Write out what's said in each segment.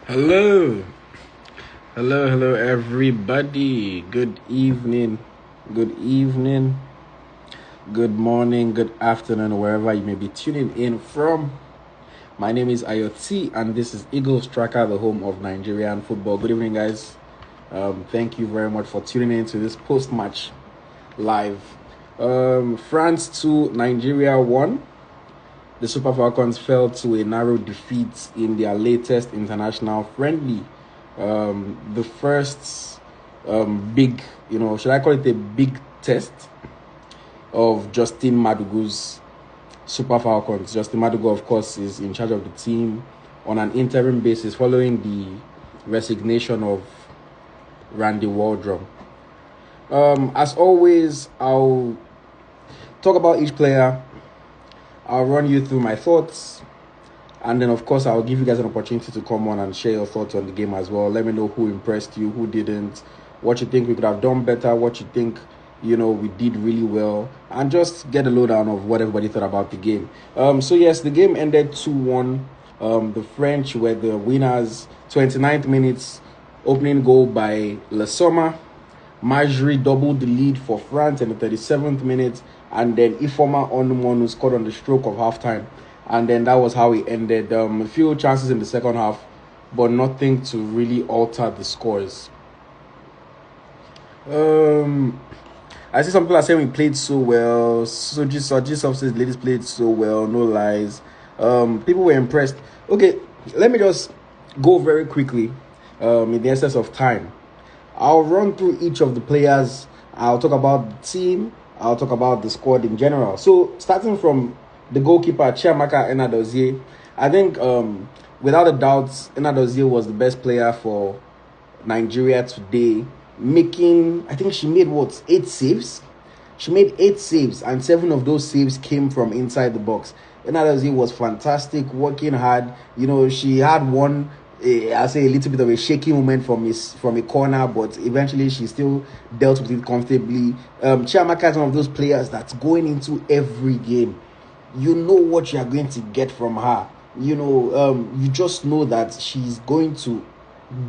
Hello, hello, everybody. Good evening, good morning, good afternoon, wherever you may be tuning in from. My name is Ayoti, and this is Eagles Tracker, the home of Nigerian football. Good evening, guys. Thank you very much for tuning in to this post-match live. France 2, Nigeria 1. The Super Falcons fell to a narrow defeat in their latest international friendly. The first big, should I call it a big test of Justin Madugu's Super Falcons. Justin Madugu, of course, is in charge of the team on an interim basis following the resignation of Randy Waldrum. As always, I'll talk about each player. I'll run you through my thoughts, and then of course I'll give you guys an opportunity to come on and share your thoughts on the game as well. Let me know who impressed you, who didn't, what you think we could have done better, what you think we did really well, and just get a lowdown of what everybody thought about the game. So yes, the game ended 2-1. The French were the winners. 29th minutes, opening goal by Sommer. Majri doubled the lead for France in the 37th minute, and then Ifeoma Onumonu scored on the stroke of halftime, and then that was how it ended. A few chances in the second half, but nothing to really alter the scores. I see some people are saying we played so well. Soji says ladies played so well, no lies. People were impressed. Okay, let me just go very quickly in the essence of time. I'll run through each of the players. I'll talk about the team. I'll talk about the squad in general. So, starting from the goalkeeper, Chiamaka Enadozie, I think, without a doubt, Enadozie was the best player for Nigeria today. I think she made 8 saves? She made 8 saves, and 7 of those saves came from inside the box. Enadozie was fantastic, working hard. She had one, I'll say a little bit of a shaky moment from a corner, but eventually she still dealt with it comfortably. Chiamaka is one of those players that's going into every game. You know what you are going to get from her. You just know that she's going to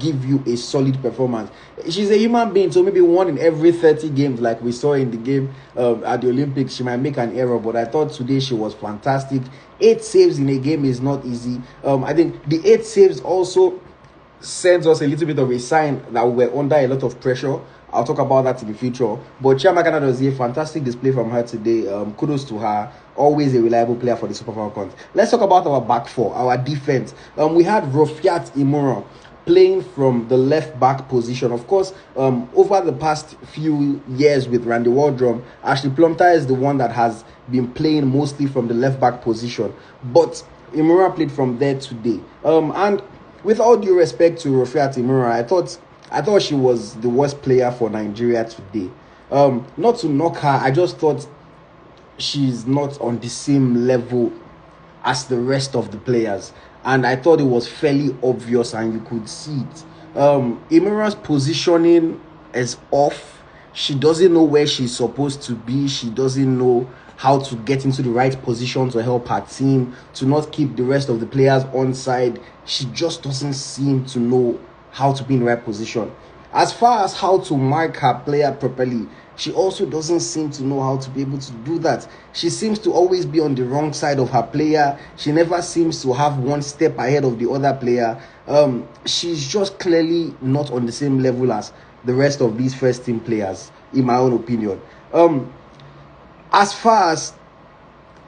give you a solid performance. She's a human being, so maybe 1 in every 30 games, like we saw in the game at the Olympics, she might make an error, but I thought today she was fantastic. 8 saves in a game is not easy. I think the 8 saves also sends us a little bit of a sign that we're under a lot of pressure. I'll talk about that in the future. But Chiamaka does a fantastic display from her today. Kudos to her. Always a reliable player for the Super Falcons. Let's talk about our back four, our defense. We had Rofiat Imura playing from the left back position. Of course, over the past few years with Randy Waldrum, Ashley Plumter is the one that has been playing mostly from the left back position. But Imura played from there today. And with all due respect to Rofiat Imura, I thought she was the worst player for Nigeria today. Not to knock her, I just thought she's not on the same level as the rest of the players. And I thought it was fairly obvious and you could see it. Imura's positioning is off. She doesn't know where she's supposed to be. She doesn't know how to get into the right position to help her team, to not keep the rest of the players on side. She just doesn't seem to know how to be in the right position. As far as how to mark her player properly, she also doesn't seem to know how to be able to do that. She seems to always be on the wrong side of her player. She never seems to have one step ahead of the other player. She's just clearly not on the same level as the rest of these first team players, in my own opinion. As far as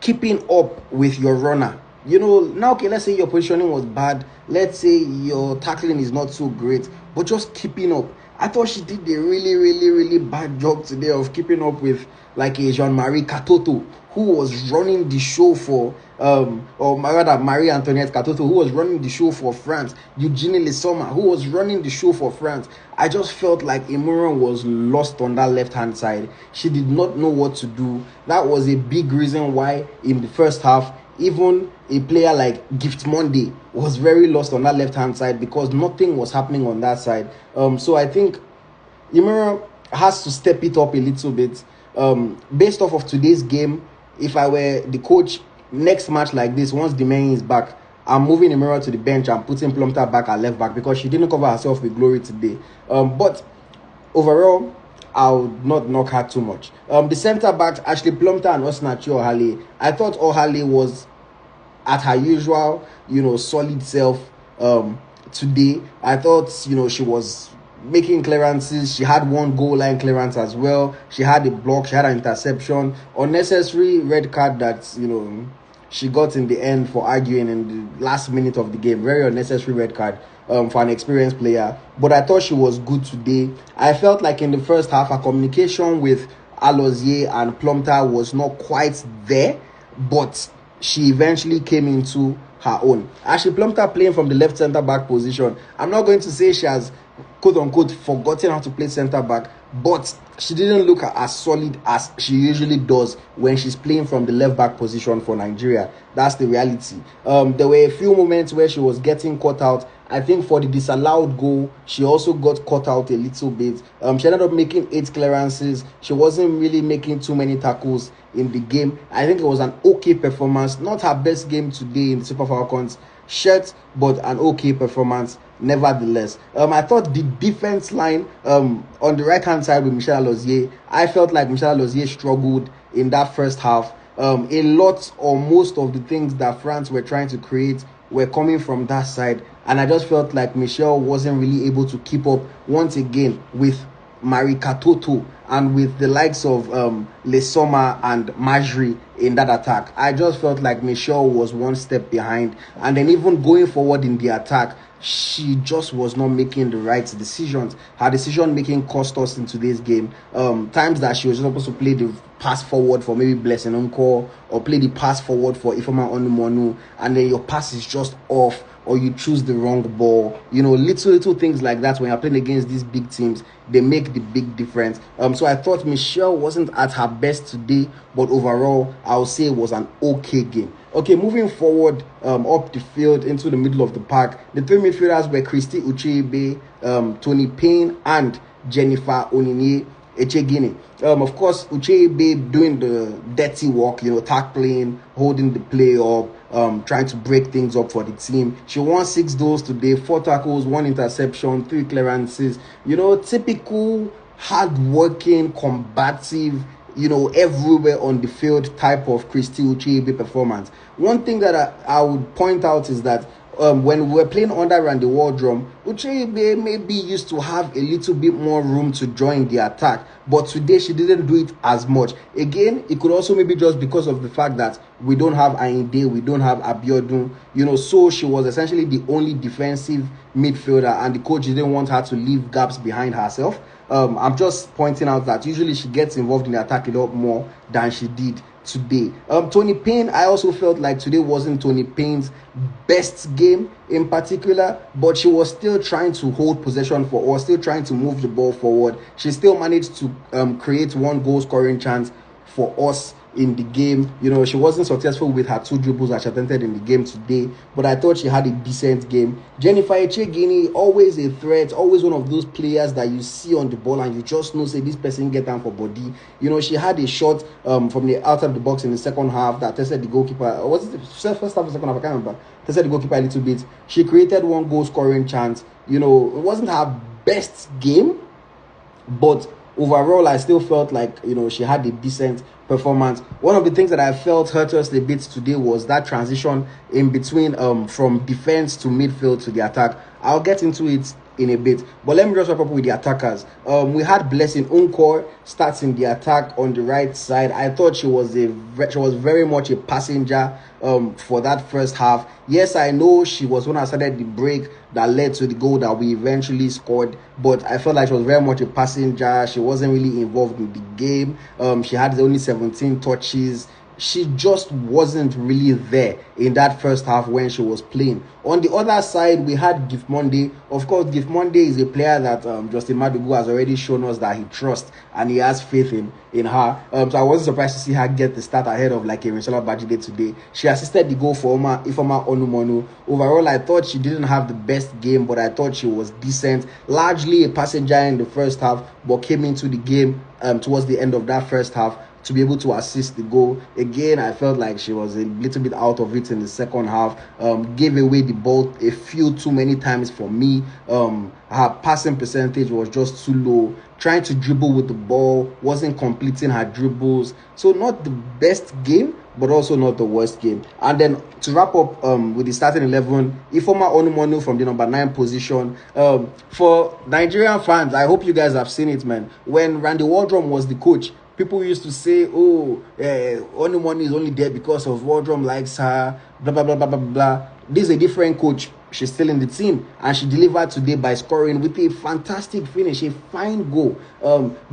keeping up with your runner, now, okay, let's say your positioning was bad. Let's say your tackling is not so great, but just keeping up. I thought she did a really, really, really bad job today of keeping up with like a Jean-Marie Katoto, who was running the show for, or rather Marie Antoinette Katoto, who was running the show for France. Eugenie Sommer, who was running the show for France. I just felt like Imura was lost on that left-hand side. She did not know what to do. That was a big reason why in the first half, even a player like Gift Monday was very lost on that left-hand side because nothing was happening on that side. So I think Imura has to step it up a little bit. Based off of today's game, if I were the coach, next match like this, once the man is back, I'm moving Emira to the bench and putting Plumpton back at left back because she didn't cover herself with glory today. But overall, I would not knock her too much. The centre backs, actually Plumpton and Osinachi Ohale. I thought Ohale was at her usual, solid self today. I thought, she was making clearances. She had one goal line clearance as well. She had a block. She had an interception. Unnecessary red card that, she got in the end for arguing in the last minute of the game. Very unnecessary red card for an experienced player. But I thought she was good today. I felt like in the first half, her communication with Alozie and Plumpton was not quite there. But she eventually came into her own. Actually, Plumpton playing from the left centre-back position. I'm not going to say she has, quote-unquote, forgotten how to play centre-back, but she didn't look as solid as she usually does when she's playing from the left-back position for Nigeria. That's the reality. There were a few moments where she was getting caught out. I think for the disallowed goal, she also got caught out a little bit. She ended up making 8 clearances. She wasn't really making too many tackles in the game. I think it was an okay performance. Not her best game today in the Super Falcons shirt, but an okay performance nevertheless. I thought the defense line on the right-hand side with Michelle Alozie, I felt like Michelle Alozie struggled in that first half. A lot or most of the things that France were trying to create were coming from that side, and I just felt like Michelle wasn't really able to keep up once again with Marika Toto and with the likes of Les Sommer and Majri in that attack. I just felt like Michelle was one step behind, and then even going forward in the attack, she just was not making the right decisions. Her decision making cost us in today's game. Times that she was supposed to play the pass forward for maybe Blessing Uncle, or play the pass forward for Ifeoma Onumonu, and then your pass is just off, or you choose the wrong ball. Little things like that when you're playing against these big teams, they make the big difference. So I thought Michelle wasn't at her best today, but overall, I would say it was an okay game. Okay, moving forward up the field into the middle of the park, the 3 midfielders were Christy Ucheibe, Tony Payne, and Jennifer Onini Echegini. Of course, Ucheibe doing the dirty work, tackling, holding the play up, trying to break things up for the team. She won 6 goals today, 4 tackles, 1 interception, 3 clearances. Typical hard-working, combative, everywhere on the field type of Christy Ucheibe performance. One thing that I would point out is that when we were playing under Randy Waldrum, Ucheibe maybe used to have a little bit more room to join the attack, but today she didn't do it as much. Again, it could also maybe just because of the fact that we don't have Ainde, we don't have Abiodun, so she was essentially the only defensive midfielder, and the coach didn't want her to leave gaps behind herself. I'm just pointing out that usually she gets involved in the attack a lot more than she did today. Tony Payne, I also felt like today wasn't Tony Payne's best game in particular, but she was still trying to hold possession or still trying to move the ball forward. She still managed to create 1 goal scoring chance for us in the game. She wasn't successful with her 2 dribbles that she attempted in the game today, but I thought she had a decent game. Jennifer Echegini, always a threat, always one of those players that you see on the ball and you just know, say, this person get down for body. She had a shot from the outside of the box in the second half that tested the goalkeeper. Or was it the first half or second half? I can't remember. Tested the goalkeeper a little bit. She created 1 goal scoring chance. It wasn't her best game, but overall, I still felt like, she had a decent performance. One of the things that I felt hurt us a bit today was that transition in between from defense to midfield to the attack. I'll get into it in a bit, but let me just wrap up with the attackers. We had Blessing Unkor starting the attack on the right side. I thought she was very much a passenger for that first half. Yes, I know she was when I started the break that led to the goal that we eventually scored, but I felt like she was very much a passenger. She wasn't really involved in the game. She had only 17 touches. She just wasn't really there in that first half when she was playing. On the other side, we had Gift Monday. Of course, Gift Monday is a player that Justin Madugu has already shown us that he trusts and he has faith in her. So I wasn't surprised to see her get the start ahead of like Erinsola Bajide today. She assisted the goal for Ifeoma Onumonu. Overall, I thought she didn't have the best game, but I thought she was decent. Largely a passenger in the first half, but came into the game towards the end of that first half to be able to assist the goal. Again, I felt like she was a little bit out of it in the second half. Gave away the ball a few too many times for me. Her passing percentage was just too low. Trying to dribble with the ball, wasn't completing her dribbles. So not the best game, but also not the worst game. And then to wrap up with the starting 11, Ifeoma Onumonu from the number 9 position. For Nigerian fans, I hope you guys have seen it, man. When Randy Waldrum was the coach, people used to say, Onumonu is only there because of Waldrum likes her, blah, blah, blah, blah, blah, blah. This is a different coach. She's still in the team, and she delivered today by scoring with a fantastic finish, a fine goal.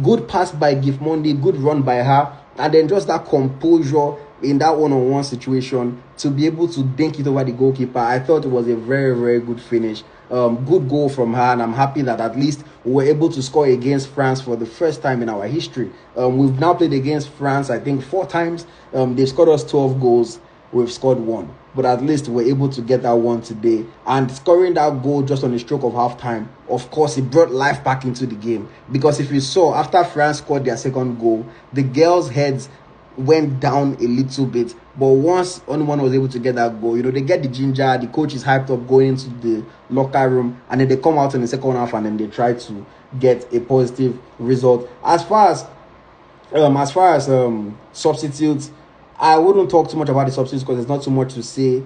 Good pass by Gift Monday, good run by her, and then just that composure in that one-on-one situation to be able to dink it over the goalkeeper. I thought it was a very, very good finish. Good goal from her, and I'm happy that at least we were able to score against France for the first time in our history. We've now played against France, I think, 4 times. They scored us 12 goals. We've scored 1, but at least we're able to get that one today. And scoring that goal just on the stroke of halftime, of course, it brought life back into the game. Because if you saw, after France scored their second goal, the girls' heads went down a little bit. But once anyone was able to get that goal, they get the ginger, the coach is hyped up going into the locker room, and then they come out in the second half and then they try to get a positive result. As far as substitutes, I wouldn't talk too much about the substitutes because there's not too much to say.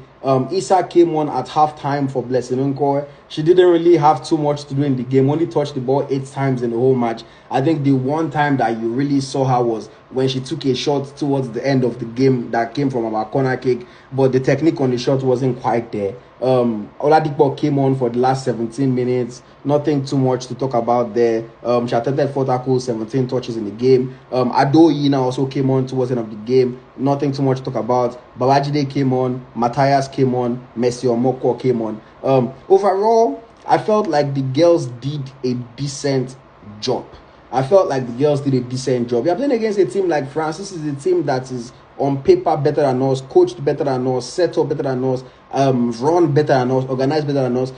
Issa came on at halftime for Blessing Encore. She didn't really have too much to do in the game, only touched the ball 8 times in the whole match. I think the one time that you really saw her was when she took a shot towards the end of the game that came from our corner kick, but the technique on the shot wasn't quite there. Oladipo came on for the last 17 minutes. Nothing too much to talk about there. She attempted 4 tackles, 17 touches in the game. Adoyina also came on towards the end of the game. Nothing too much to talk about. Babajide came on. Matthias came on. Messi Omoko came on. Overall, I felt like the girls did a decent job. We are playing against a team like France. This is a team that is on paper better than us, coached better than us, set up better than us, run better than us, organized better than us.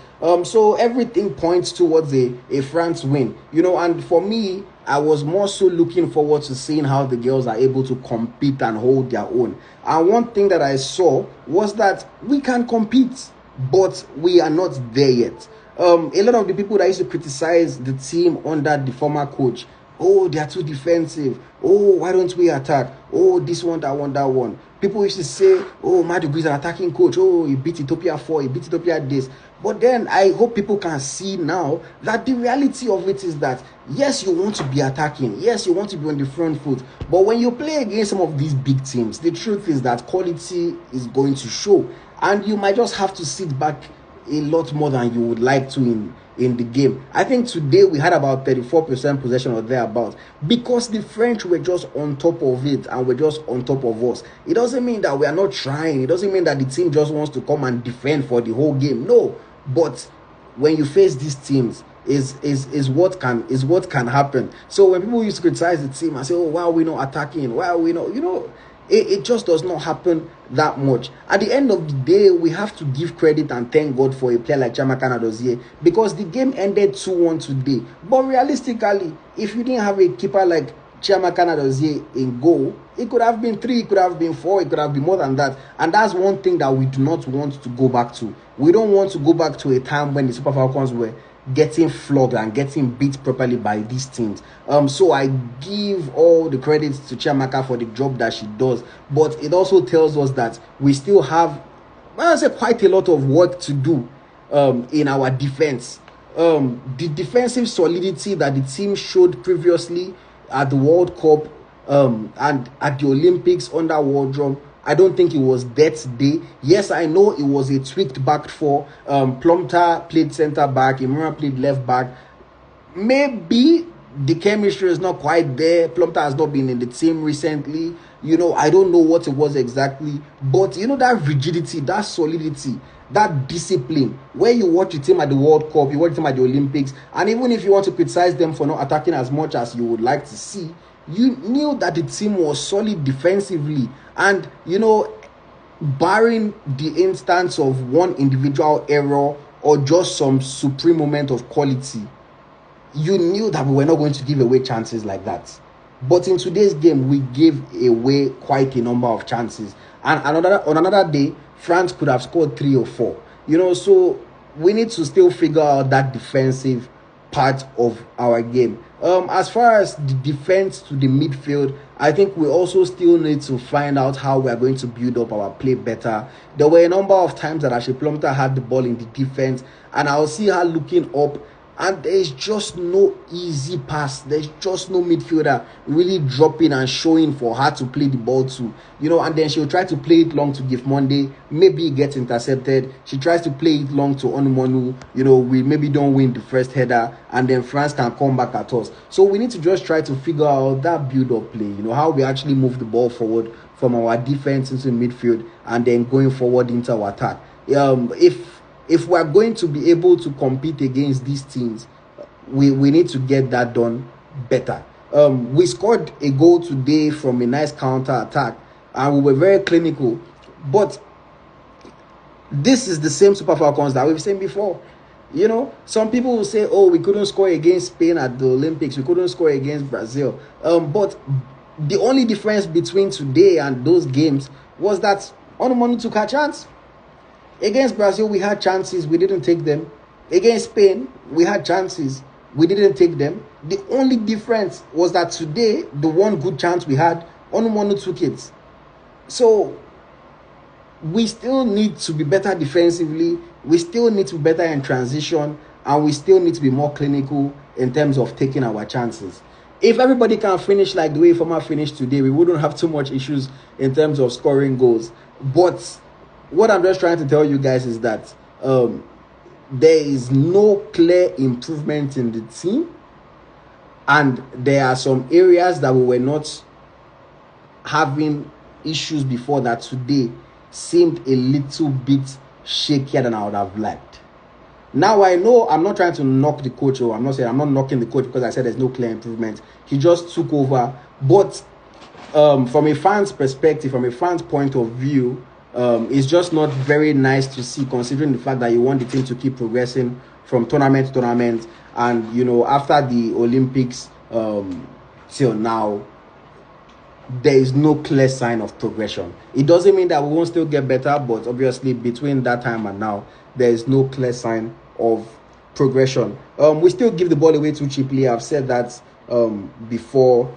So everything points towards a France win. And for me, I was more so looking forward to seeing how the girls are able to compete and hold their own. And one thing that I saw was that we can compete, but we are not there yet. A lot of the people that used to criticize the team under the former coach, they are too defensive. Why don't we attack? This one, that one, that one. People used to say, Majri is an attacking coach. He beat Ethiopia 4, he beat Ethiopia this. But then I hope people can see now that the reality of it is that, yes, you want to be attacking. Yes, you want to be on the front foot. But when you play against some of these big teams, the truth is that quality is going to show. And you might just have to sit back a lot more than you would like to in the game. I think today we had about 34% possession or thereabouts because the French were just on top of it and were just on top of us. It doesn't mean that we are not trying. It doesn't mean that the team just wants to come and defend for the whole game. No, but when you face these teams, is what can happen. So when people used to criticize the team and say, why are we not attacking? Why are we not, it just does not happen that much. At the end of the day, we have to give credit and thank God for a player like Chiamaka Nnadozie because the game ended 2-1 today. But realistically, if you didn't have a keeper like Chiamaka Nnadozie in goal, it could have been 3, it could have been 4, it could have been more than that. And that's one thing that we do not want to go back to. We don't want to go back to a time when the Super Falcons were getting flogged and getting beat properly by these teams. So I give all the credits to Chiamaka for the job that she does, but it also tells us that we still have, quite a lot of work to do in our defense. The defensive solidity that the team showed previously at the World Cup and at the Olympics under Waldrum, I don't think it was that today. Yes, I know it was a tweaked back four. Plumter played centre back. Imran played left back. Maybe the chemistry is not quite there. Plumter has not been in the team recently. I don't know what it was exactly. But, that rigidity, that solidity, that discipline, where you watch the team at the World Cup, you watch the team at the Olympics, and even if you want to criticize them for not attacking as much as you would like to see, you knew that the team was solid defensively. And, barring the instance of one individual error or just some supreme moment of quality, you knew that we were not going to give away chances like that. But in today's game, we gave away quite a number of chances. And on another day, France could have scored 3 or 4. So we need to still figure out that defensive part of our game. As far as the defense to the midfield, I think we also still need to find out how we are going to build up our play better. There were a number of times that Ashley Plumter had the ball in the defense, and I'll see her looking up, and there's just no easy pass. There's just no midfielder really dropping and showing for her to play the ball to. And then she'll try to play it long to give Monday. Maybe it gets intercepted. She tries to play it long to Onumonu. We maybe don't win the first header, and then France can come back at us. So we need to just try to figure out that build-up play, how we actually move the ball forward from our defense into midfield and then going forward into our attack. If we're going to be able to compete against these teams, we need to get that done better. We scored a goal today from a nice counter attack, and we were very clinical. But this is the same Super Falcons that we've seen before. Some people will say, oh, we couldn't score against Spain at the Olympics, we couldn't score against Brazil. But the only difference between today and those games was that Onumonu took her chance. Against Brazil, we had chances, we didn't take them. Against Spain, we had chances, we didn't take them. The only difference was that today, the one good chance we had, Onumonu took it. So, we still need to be better defensively, we still need to be better in transition, and we still need to be more clinical in terms of taking our chances. If everybody can finish like the way Ifeoma finished today, we wouldn't have too much issues in terms of scoring goals. But what I'm just trying to tell you guys is that there is no clear improvement in the team, and there are some areas that we were not having issues before that today seemed a little bit shakier than I would have liked. Now I know I'm not trying to knock the coach, or I'm not knocking the coach because I said there's no clear improvement. He just took over. But from a fan's perspective, from a fan's point of view, it's just not very nice to see, considering the fact that you want the team to keep progressing from tournament to tournament, and after the Olympics till now, there is no clear sign of progression. It doesn't mean that we won't still get better, but obviously between that time and now, there is no clear sign of progression. We still give the ball away too cheaply. I've said that before.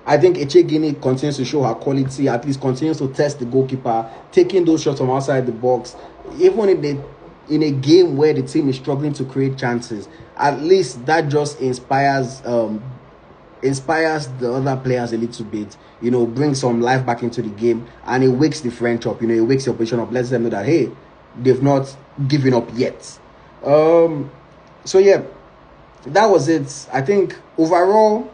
I think Eugenie continues to show her quality, at least continues to test the goalkeeper, taking those shots from outside the box. Even in a game where the team is struggling to create chances, at least that just inspires the other players a little bit, brings some life back into the game, and it wakes the French up, it wakes the opposition up, lets them know that, hey, they've not given up yet. So yeah, that was it. I think overall,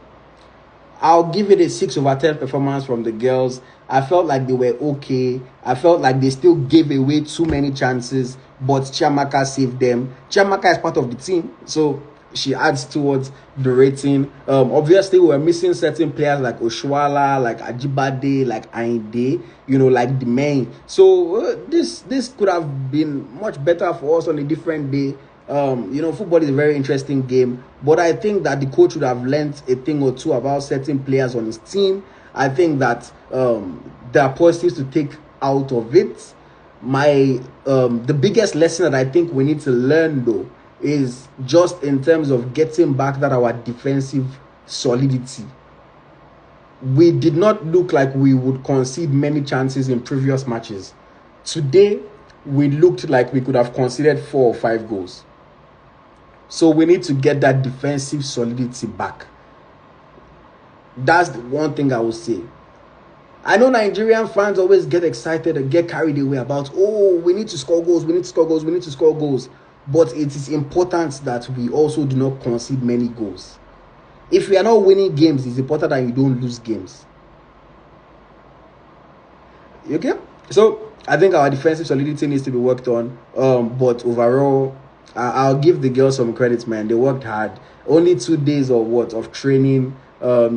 I'll give it a 6/10 performance from the girls. I felt like they were okay. I felt like they still gave away too many chances, but Chiamaka saved them. Chiamaka is part of the team, so she adds towards the rating. Obviously, we were missing certain players like Oshuala, like Ajibade, like Ainde, like the main. So this could have been much better for us on a different day. Football is a very interesting game, but I think that the coach would have learned a thing or two about certain players on his team. I think that there are positives to take out of it. The biggest lesson that I think we need to learn, though, is just in terms of getting back that our defensive solidity. We did not look like we would concede many chances in previous matches. Today, we looked like we could have conceded 4 or 5 goals. So we need to get that defensive solidity back. That's the one thing I will say. I know Nigerian fans always get excited and get carried away about, we need to score goals, we need to score goals, we need to score goals. But it is important that we also do not concede many goals. If we are not winning games, it's important that you don't lose games. Okay? So, I think our defensive solidity needs to be worked on. But overall, I'll give the girls some credit, man. They worked hard. Only 2 days of training. A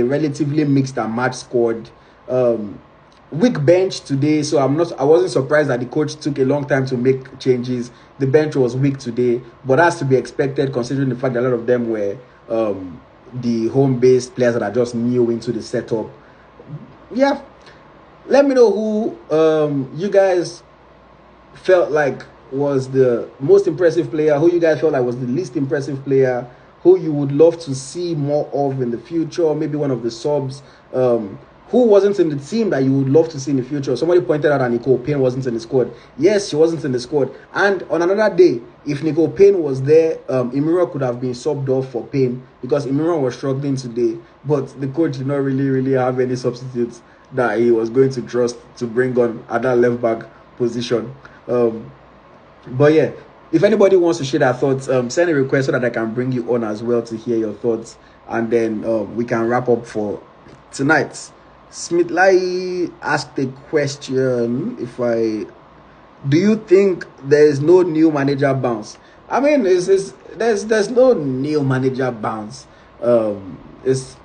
relatively mixed and match squad. Weak bench today, so I wasn't surprised that the coach took a long time to make changes. The bench was weak today, but that's to be expected considering the fact that a lot of them were the home-based players that are just new into the setup. Yeah, let me know who you guys felt like was the most impressive player, who you guys felt like was the least impressive player, who you would love to see more of in the future, maybe one of the subs, who wasn't in the team that you would love to see in the future. Somebody pointed out that Nicole Payne wasn't in the squad. Yes, she wasn't in the squad. And on another day, if Nicole Payne was there, Imura could have been subbed off for Payne because Imura was struggling today. But the coach did not really have any substitutes that he was going to trust to bring on at that left back position. But yeah, if anybody wants to share their thoughts, send a request so that I can bring you on as well to hear your thoughts, and then we can wrap up for tonight. Smith Lai asked a question: do you think there is no new manager bounce? I mean, there's no new manager bounce. It's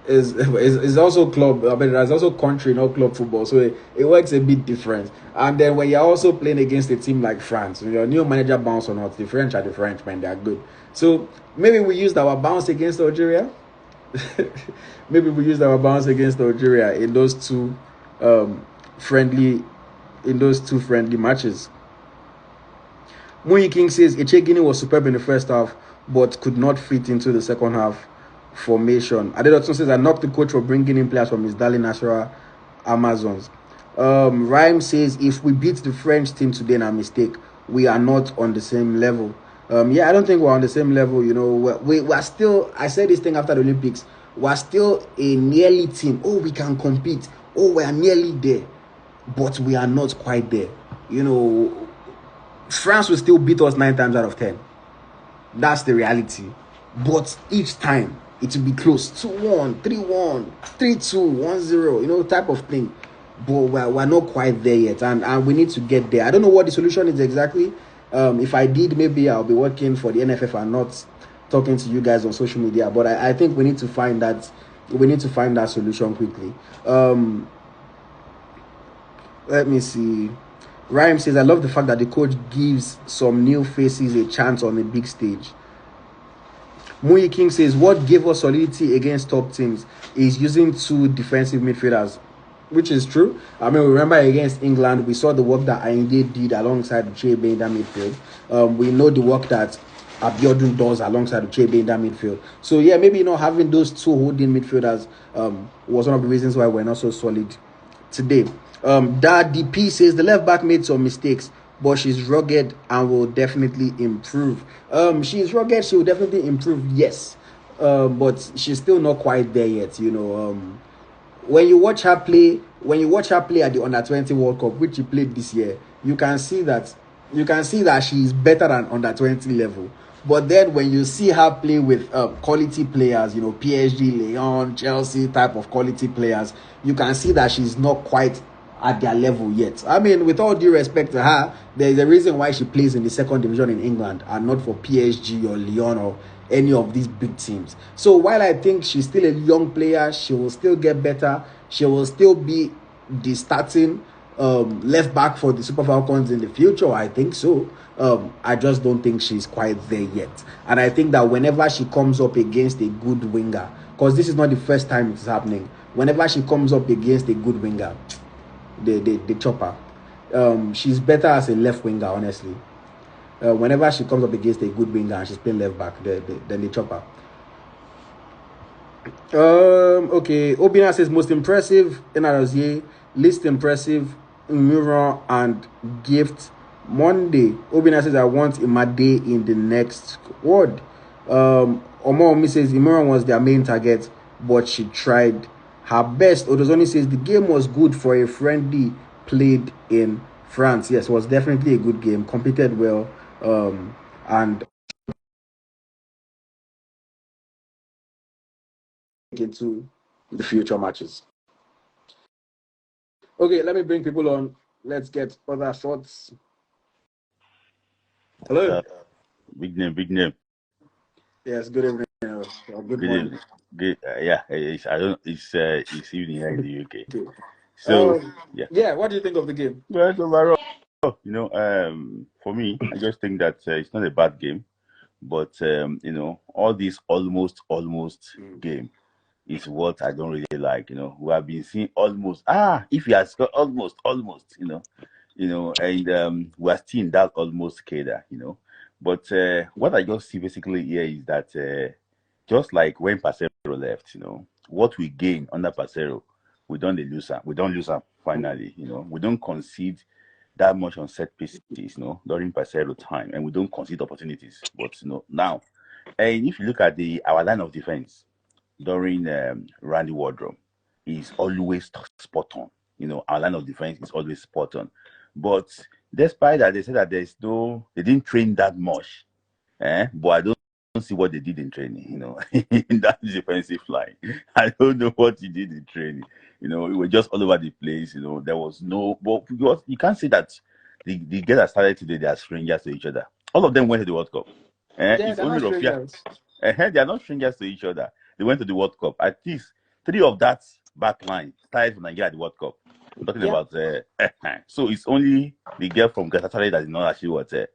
also club. I mean, there's also country, not club football, so it works a bit different. And then when you're also playing against a team like France, your new manager bounce or not, the French are the French, man, they are good. So maybe we used our bounce against Algeria. Maybe we used our bounce against Algeria in those two friendly matches. Muyi King says Echegini was superb in the first half, but could not fit into the second half formation. Adedoton says I knocked the coach for bringing in players from his darling national Amazons. Rhyme says if we beat the French team today in a mistake, we are not on the same level. Yeah, I don't think we're on the same level. You know, we're still. I said this thing after the Olympics. We're still a nearly team. Oh, we can compete. Oh, we're nearly there, but we are not quite there. You know, France will still beat us 9 times out of 10. That's the reality. But each time it will be close. 2-1, 3-1, 3-2, 1-0. You know, type of thing. But we're not quite there yet, and we need to get there. I don't know what the solution is exactly. If I did, maybe I'll be working for the NFF and not talking to you guys on social media. But I think we need to find that. We need to find that solution quickly. Let me see. Rhyme says, I love the fact that the coach gives some new faces a chance on a big stage. Muyi King says, what gave us solidity against top teams is using 2 defensive midfielders, which is true. I mean, remember against England, we saw the work that Ainde did alongside Chebe in that midfield. We know the work that Abiodun does alongside Chebe in that midfield. So yeah, maybe having those 2 holding midfielders was one of the reasons why we're not so solid today. Dad DP says the left back made some mistakes, but she's rugged and will definitely improve. She's rugged, she will definitely improve, yes. But she's still not quite there yet, you know. When you watch her play at the Under-20 World Cup, which she played this year, you can see that she's better than Under-20 level. But then when you see her play with quality players, you know, PSG, Lyon, Chelsea type of quality players, you can see that she's not quite at their level yet. I mean, with all due respect to her, there's a reason why she plays in the 2nd division in England and not for PSG or Lyon or any of these big teams. So while I think she's still a young player, she will still get better. She will still be the starting left back for the Super Falcons in the future. I think so. I just don't think she's quite there yet. And I think that whenever she comes up against a good winger, because this is not the first time it's happening, whenever she comes up against a good winger, they chop her. She's better as a left winger, honestly. Whenever she comes up against a good winger and she's playing left back, then they chop her. Okay, Obina says most impressive Enarozie, least impressive Mura and Gift Monday. Obina says I want Imade in the next squad. Omo says Imura was their main target, but she tried her best. Odozoni says the game was good for a friendly played in France. Yes, it was definitely a good game. Competed well, and into the future matches. Okay, let me bring people on. Let's get other thoughts. Hello. Big name. Yes, good evening. Good morning. Evening. Good. Yeah, it's evening here in the UK. Okay. So yeah. Yeah, what do you think of the game? Well, overall, for me, I just think that it's not a bad game. But all this almost game is what I don't really like. We have been seeing almost if he has got almost, and we are still in that almost cadre. But what I just see basically here is that just like when Pacero left, what we gain under Pacero, we don't lose him. We don't lose him finally. We don't concede that much on set pieces, during Pacero time, and we don't concede opportunities. But now, and if you look at our line of defense during Randy Wardrobe, is always spot on. Our line of defense is always spot on. But despite that, they said that they didn't train that much. But I don't see what they did in training, in that defensive line. I don't know what he did in training. It was just all over the place. There was no, but you can't say that the guys that started today, they are strangers to each other. All of them went to the World Cup. Yeah, It's they're only not Rofia. strangers. They are not strangers to each other. They went to the World Cup. At least 3 of that back line started from Nigeria at the World Cup. I'm talking about so it's only the girl from Galatasaray that did not actually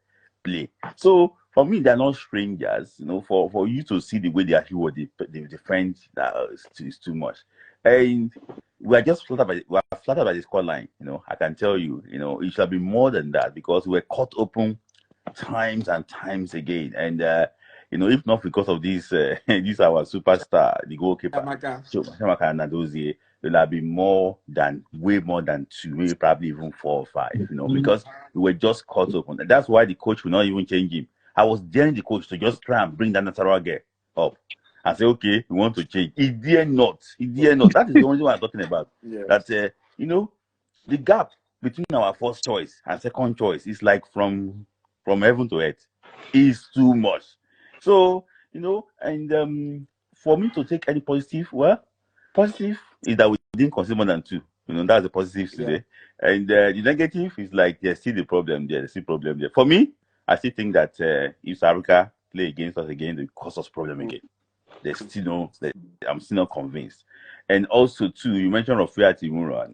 play. So for me, they're not strangers. For you to see the way they actually defend, that is too much. And we are just flattered by the scoreline. I can tell you, it should be more than that because we're caught open times and times again. And if not because of this our superstar, the goalkeeper, Amaka. Shamaka Nadozie, there'll have been way more than 2, maybe probably even 4 or 5, because we were just caught up on that. That's why the coach will not even change him. I was daring the coach to just try and bring that natural guy up and say, okay, we want to change. He dare not. That is the only one I'm talking about. Yes. That the gap between our first choice and second choice is like from heaven to earth. Is too much. So, and for me to take any positive, positive is that we didn't concede more than 2. That's the positive today. And the negative is like there's still the problem there. There's still problem there. For me, I still think that if South Africa play against us again, they cause us problem again. There's still I'm still not convinced. And also, too, you mentioned Rofia Timura,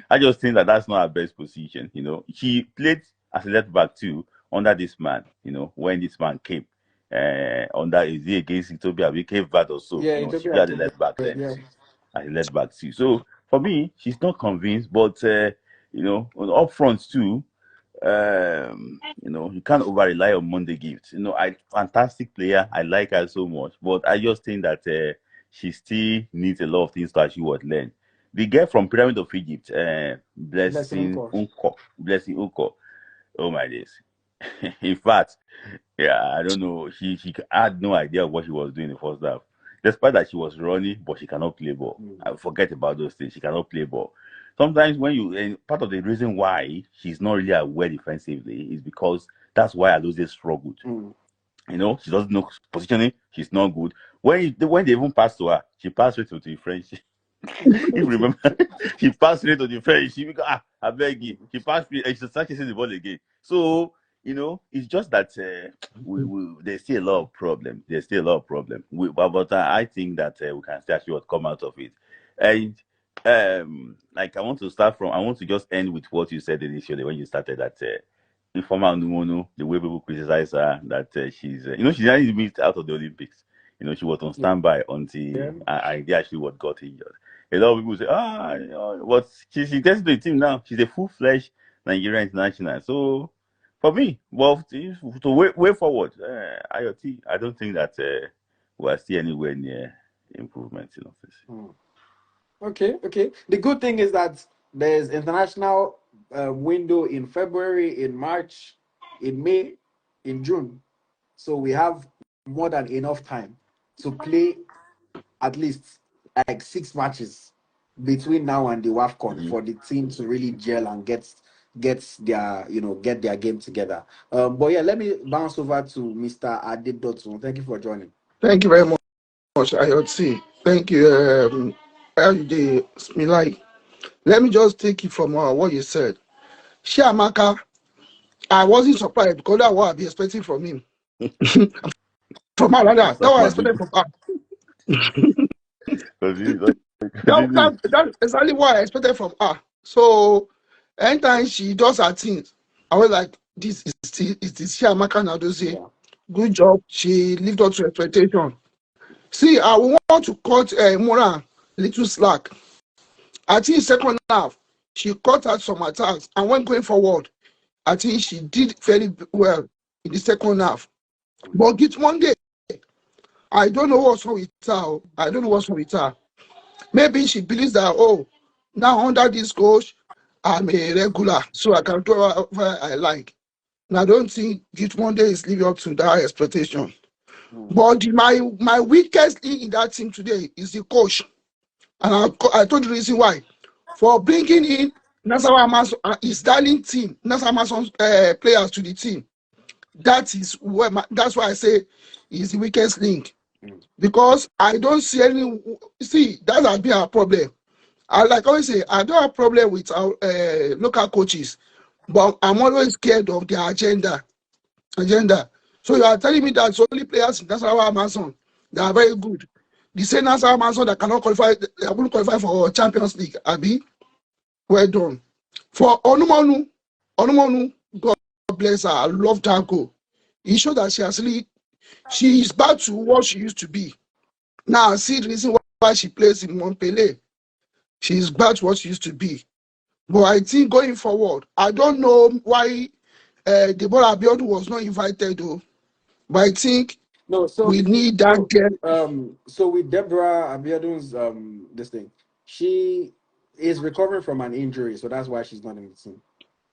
I just think that that's not our best position. He played as a left back too under this man. When this man came under against Ethiopia, we came back also. She played as a left back then. Yeah. As a left back too. So for me, she's not convinced. But up front too. You can't over rely on Monday Gift. Fantastic player. I like her so much, but I just think that she still needs a lot of things to actually learn. The girl from Pyramid of Egypt, Blessing Unko. Oh my days. In fact, I don't know. She had no idea of what she was doing in the first half. Despite that she was running, but she cannot play ball. I forget about those things. She cannot play ball. Sometimes and part of the reason why she's not really aware defensively is because that's why Alozie struggled. She doesn't know positioning. She's not good. When they even passed to her, she passed straight to the French. If you remember, she passed straight to the French. She because I beg you. She passed and she started chasing the ball again. So it's just that there's still a lot of problem. There's still a lot of problem. But I think that we can still actually come out of it. And like I want to just end with what you said initially when you started that Ifeoma Onumonu, the way people criticize her, that she's she didn't miss out of the Olympics. She was on standby until I actually got injured. A lot of people say, what she gets to the team now. She's a full-fledged Nigerian international. So for me, well, to way forward, IoT, I don't think that we're still anywhere near improvement. Okay. The good thing is that there's international window in February, in March, in May, in June. So we have more than enough time to play at least like 6 matches between now and the WAFCON for the team to really gel and get their game together. But yeah, let me bounce over to Mr. Adedotun. Thank you for joining. Thank you very much, IoT. Thank you, LD Smilai. Let me just take it from what you said. Shiamaka, I wasn't surprised because that's what I'd be expecting from him. From her, rather. That's what I expected from her. That's exactly what I expected from her. So anytime she does her things, I was like, this is Chiamaka Nnadozie. Yeah. Good job. She lived up to expectation. See, I want to cut Mora little slack. I think second half, she cut out some attacks, and when going forward, I think she did very well in the second half. But Git Monday, I don't know what's wrong with her. I don't know what's wrong with her. Maybe she believes that, oh, now under this coach, I'm a regular, so I can do whatever I like. And I don't think Git Monday is living up to that expectation. But my weakest link in that team today is the coach. And I told you the reason why. For bringing in Nassau Mason, his darling team, Nassau Mason players to the team. That's why I say is the weakest link. Because I don't see any. See, that has been our problem. I like always say, I don't have problem with our local coaches, but I'm always scared of their agenda. So you are telling me that only players in Nassau Amazon that are very good. The same Nassau Amazon that cannot qualify, they won't qualify for Champions League. Abi, well done. For Onumonu, God bless her. I love that goal. He showed that she is back to what she used to be. Now I see the reason why she plays in Montpellier. She is back to what she used to be. But I think going forward, I don't know why Deborah Abiodun was not invited though. But I think No, so we need that girl. so with Deborah Abiodun's this thing, she is recovering from an injury, so that's why she's not in the team.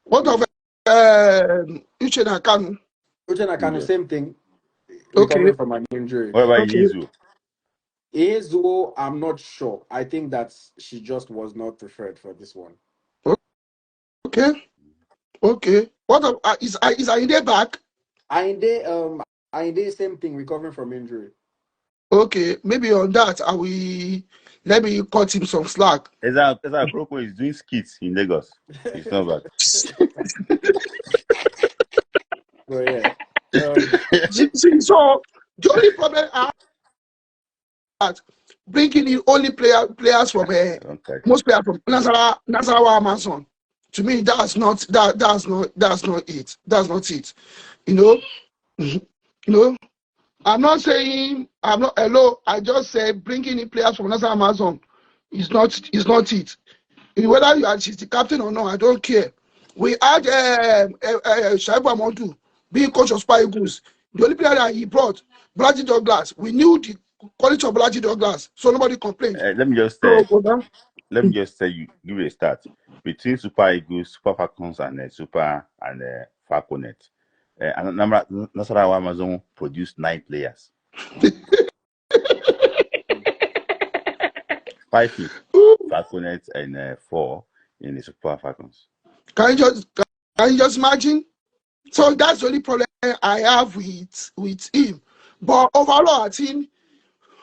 What of Eugenie Kanu? Eugenie Kanu, same thing, Okay, recovering from an injury. What about okay, Yizu? Ezuo, I'm not sure. I think that she just was not preferred for this one. okay, okay. What of is Ainde back? Ainde, same thing, recovering from injury. Okay, maybe on that let me cut him some slack. Eza Kroko is doing skits in Lagos. It's not bad. So yeah. See, so the only problem I have bringing in only players from most players from Nasarawa Amazon. To me, that's not it. That's not it. You know, you know. I'm not saying I'm not hello. I just said bringing in players from Nasarawa Amazon is not it. Whether you are she's the captain or not, I don't care. We had Shaibu Amodu being coach of Spy Eagles. The only player that he brought, Bolaji Douglas. We knew the quality of Bolaji Douglas, so nobody complained. Let me just tell you, give you a start between Super Eagles, Super Falcons, and Super and Falconet. Nasarawa Amazon produced 9 players. 5 in Falconet and 4 in the Super Falcons. Can you just imagine? So that's the only problem I have with him. But overall, I think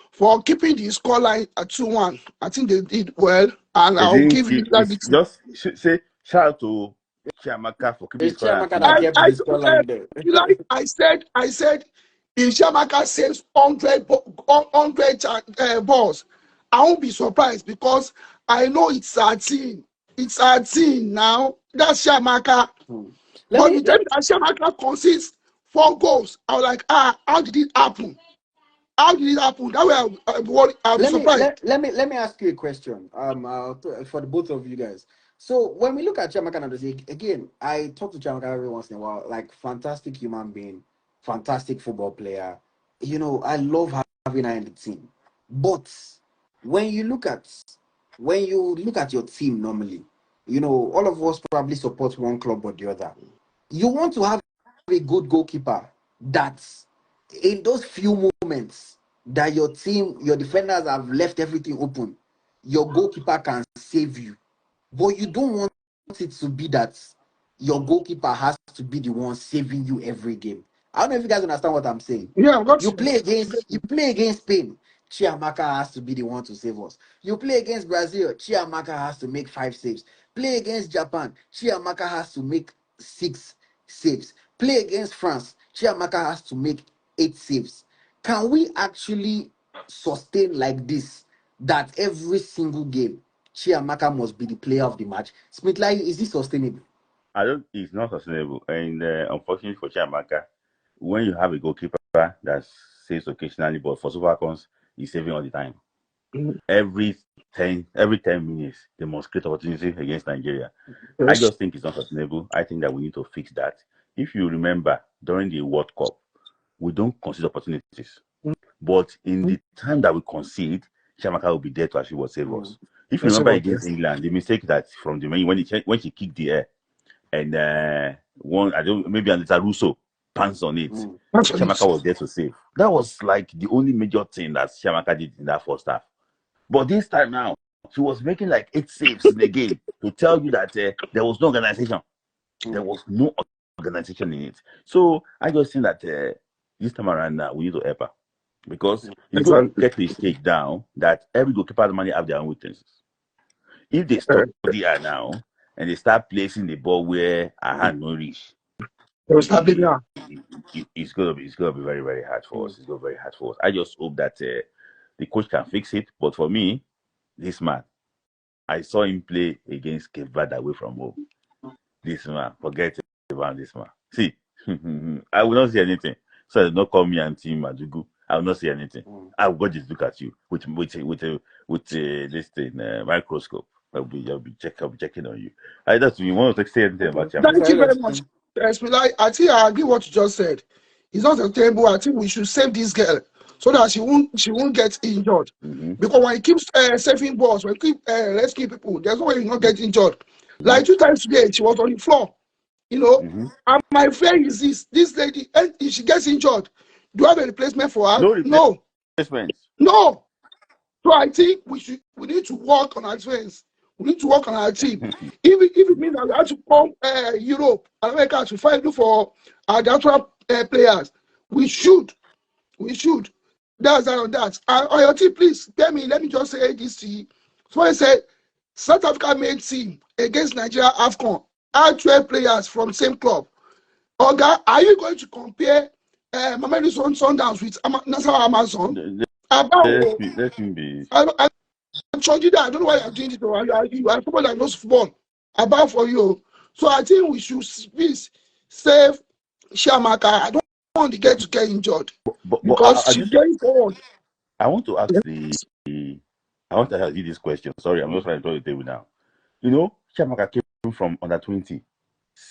for keeping the scoreline at 2-1, I think they did well, and I'll give you that. Just say shout out to Chiamaka for keeping It's Chiamaka that kept the scoreline there. Like I said, if Chiamaka saves 100 balls, I won't be surprised because I know it's our team. It's our team now. That's Chiamaka. But the time that Chiamaka concedes 4 goals, I was like, how did it happen? How did it happen? That way I'm surprised. Let me ask you a question. For the both of you guys. So when we look at Chiamaka Nnadozie, again, I talk to Chiamaka every once in a while. Like, fantastic human being, fantastic football player. You know, I love having her in the team. But when you look at your team normally, you know, all of us probably support one club or the other. You want to have a good goalkeeper that in those few moments that your team, your defenders have left everything open, your goalkeeper can save you. But you don't want it to be that your goalkeeper has to be the one saving you every game. I don't know if you guys understand what I'm saying. Yeah, You play against Spain, Chiamaka has to be the one to save us. You play against Brazil, Chiamaka has to make 5 saves. Play against Japan, Chiamaka has to make 6 saves. Play against France, Chiamaka has to make 8 saves. Can we actually sustain like this, that every single game Chiamaka must be the player of the match? Smith, like, is this sustainable? I don't. It's not sustainable, and unfortunately for Chiamaka, when you have a goalkeeper that saves occasionally, but for Super Falcons, he's saving all the time. Mhm. Every every 10 minutes, they must create opportunity against Nigeria. I Yes. just think it's not sustainable. I think that we need to fix that. If you remember, during the World Cup, we don't concede opportunities. But in the time that we concede, Chiamaka will be there to actually what save us. If you Yes, remember about against this. England, the mistake that from the when she kicked the air and one I don't maybe Anita Russo pants on it, That's what Chiamaka it. was there to save. That was like the only major thing that Chiamaka did in that first half. But this time now, she was making like 8 saves in a game to tell you that there was no organization. There was no organization in it. So I just think that this time around now we need to help her because it's going to Exactly. get to a stage now that every goalkeeper money have their own weaknesses. If they study her now and they start placing the ball where her hand no reach, They will start blaming her. it's gonna be very very hard for us. It's gonna be very hard for us. I just hope that the coach can fix it. But for me, this man, I saw him play against Cape Verde away from home. This man, forget about this man. See, I will not say anything. So they don't call me Auntie Madugu. I will not say anything. I will go just look at you with this thing microscope. I'll be checking on you. That's you want to say anything about your Thank you man? very much. Esmilai, I think I agree what you just said. It's not sustainable. I think we should save this girl so that she won't get injured. Mm-hmm. Because when he keeps saving balls, when he keep rescuing people, there's no way he's not get injured. Mm-hmm. Like 2 times today, she was on the floor. Mm-hmm. And my fear is this lady, if she gets injured, do I have a replacement for her? No No. replacements. No. So I think we need to work on our defense. We need to work on our team. If it means that we have to come Europe, America to look for our natural players, we should. We should. That's that on that. On your team, please let me just say this to you. So I said South Africa made team against Nigeria AFCON. Had 12 players from same club. Oga, are you going to compare Mamelodi Sundowns with Nassau Amazon? About Let me be. I told you that. I don't know why you're doing it. You are somebody that knows football. About for you. So I think we should please save Chiamaka. I don't want the girl to get injured But because she's going forward. I want to ask I want to ask you this question. Sorry, I'm just trying to talk the table now. You know, Chiamaka came from under 20.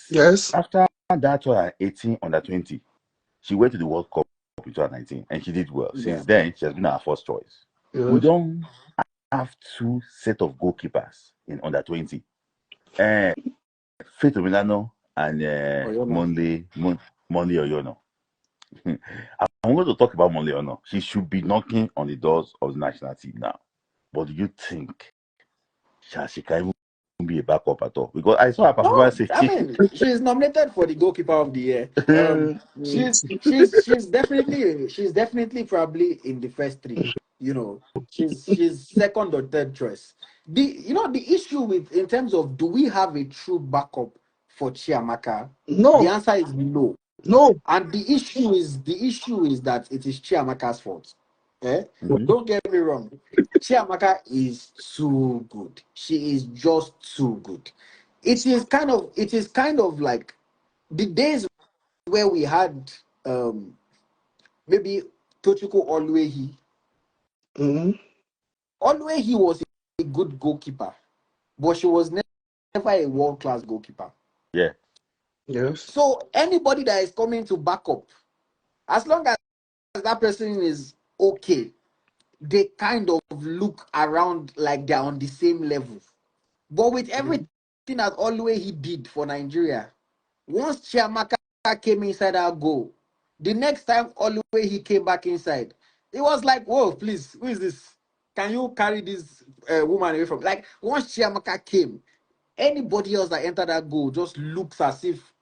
Yes. After that 18 under 20, she went to the World Cup in 2019 and she did well. Since then, she has been our first choice. We Yes. don't have 2 set of goalkeepers in under 20. Faith Milano and Monday Oyono. I'm going to talk about Monday Oyono. She should be knocking on the doors of the national team now. But do you think she can even be a backup at all? Because I saw her performance. No, I mean she's nominated for the goalkeeper of the year. She's definitely probably in the first 3. She's second or third choice. The issue with in terms of do we have a true backup for Chiamaka? No. The answer is no. No. And the issue is that it is Chiamaka's fault. Don't get me wrong. Chiamaka is too good. She is just too good. It is kind of like the days where we had maybe Tochiko Oluehi. Mm-hmm. Oluehi was a good goalkeeper, but she was never a world-class goalkeeper. Yeah. Yes. So anybody that is coming to back up, as long as that person is okay, they kind of look around like they're on the same level. But with everything that always he did for Nigeria, once Chiamaka came inside our goal, the next time always he came back inside, it was like, whoa, please, who is this? Can you carry this woman away from? Like, once Chiamaka came, anybody else that entered that goal just looks as if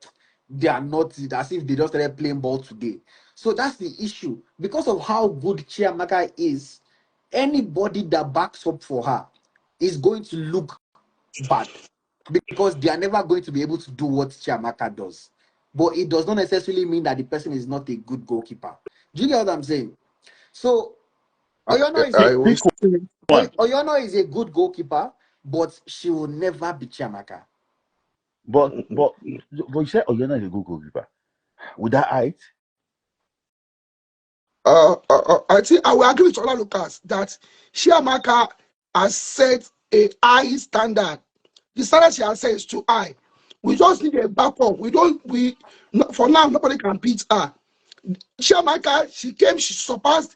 they are not, as if they just started playing ball today. So that's the issue. Because of how good Chiamaka is, anybody that backs up for her is going to look bad because they are never going to be able to do what Chiamaka does. But it does not necessarily mean that the person is not a good goalkeeper. Do you get what I'm saying? So Oyono is a good goalkeeper, but she will never be Chiamaka. But you said Oyena is a good goalkeeper. With that height, I think I will agree with Ola Lucas that Chiamaka has set a high standard. The standard she has set is too high. We just need a backup. For now, nobody can beat her. Chiamaka, she surpassed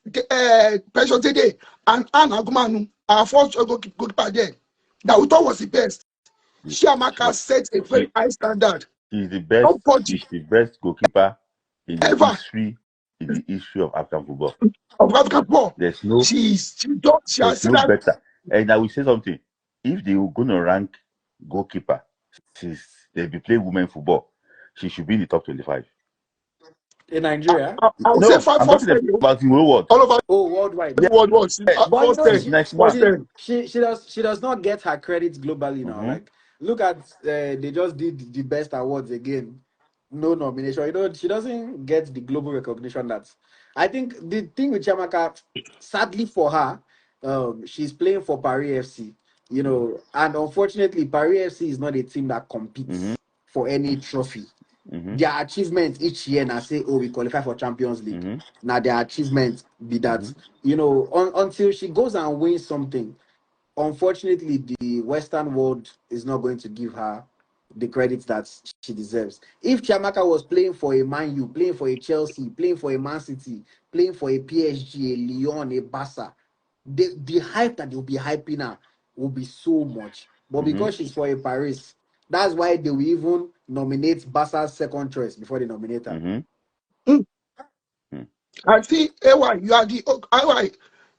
Precious Day and Anna Gumanu, our first goalkeeper there, that we thought was the best. Chiamaka set a very high standard. she's the best. Nobody She's the best goalkeeper in the ever history of African football. of African football. There's no She has said that. better. And I will say something. If they were going to rank goalkeeper, since they be playing women football, she should be in the top 25. In Nigeria? I would say five I'm first talking 10. about the whole world. All over worldwide. the world was But you first know, 10. First 10. she does not get her credits globally now. Like, look at they just did the best awards again. No nomination. You know, she doesn't get the global recognition that I think the thing with Chamaka, sadly for her, she's playing for Paris FC. You know, and unfortunately, Paris FC is not a team that competes for any trophy. Their achievements each year now say, oh, we qualify for Champions League. Now their achievements be that, you know, until she goes and wins something, unfortunately, the Western world is not going to give her the credit that she deserves. If Chiamaka was playing for a Man U, playing for a Chelsea, playing for a Man City, playing for a PSG, a Lyon, a Barca, the hype that they'll be hyping her will be so much. But because she's for a Paris, that's why they will even nominate Barca's second choice before they nominate her. I think AY, you are the AY.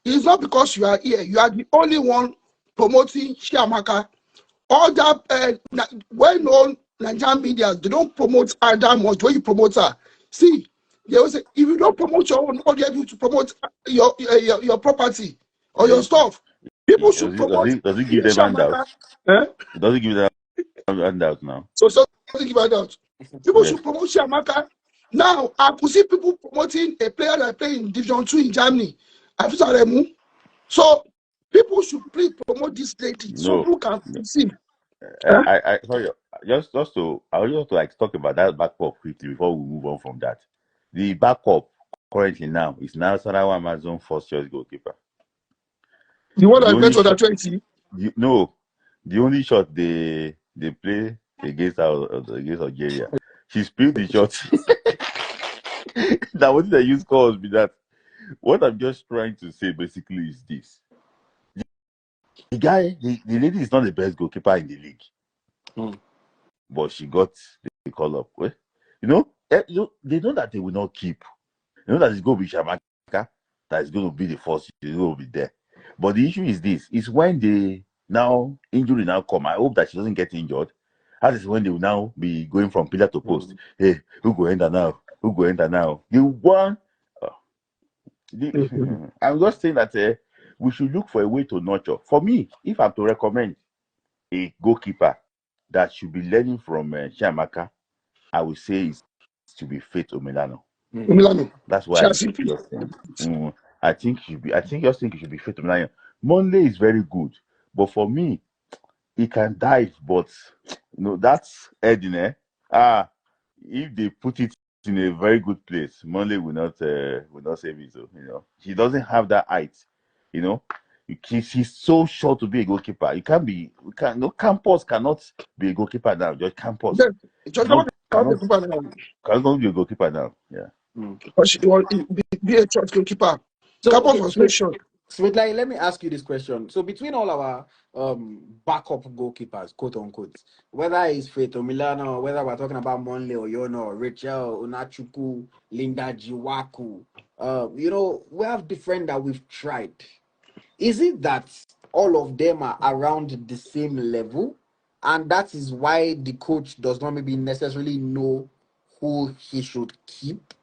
It's not because you are here. You are the only one promoting Chiamaka. All that well-known Nigerian media, they don't promote her that much. When you promote her, see, they will say if you don't promote your own, all you have to promote your property or your stuff. People should promote. Does it give them handouts? Does it give them handouts now? So think about that. People should promote Chiamaka. Now, I could see people promoting a player that play in Division 2 in Germany. So people should please promote this lady so people can see. I sorry, just to I would just to like talk about that backup quickly before we move on from that. The backup currently now is Nasarawa Amazon first choice goalkeeper. The one that plays under 20? No, the only shot they play against Algeria. She spilled the shot. Now what did I use calls be that? What I'm just trying to say basically is this. The lady is not the best goalkeeper in the league. But she got the call up. Well, they know that they will not keep. They know that it's going to be Shamaka that is going to be the first. She's going to be there. But the issue is this: is when the injury now come. I hope that she doesn't get injured. That is when they will now be going from pillar to post. Hey, who go enter now? Who go enter now? The one. I'm just saying that we should look for a way to nurture. For me, if I'm to recommend a goalkeeper that should be learning from Chiamaka, I would say it's to be Faith Omilano. That's why I think it should be Faith Omilano. Monley is very good, but for me, he can dive, but that's Edin. If they put it in a very good place, Monley will not save it. So, he doesn't have that height. He's so short to be a goalkeeper. Campos cannot be a goalkeeper now. Just Campos. Cannot be a goalkeeper now. Yeah. But she will be a church goalkeeper. Campos was very short. Sweetlike, let me ask you this question. So between all our backup goalkeepers, quote unquote, whether it's Feto Milano, whether we're talking about Monle Oyono, Rachel, Unachuku, Linda Jiwaku, we have different that we've tried. Is it that all of them are around the same level? And that is why the coach does not maybe necessarily know who he should keep?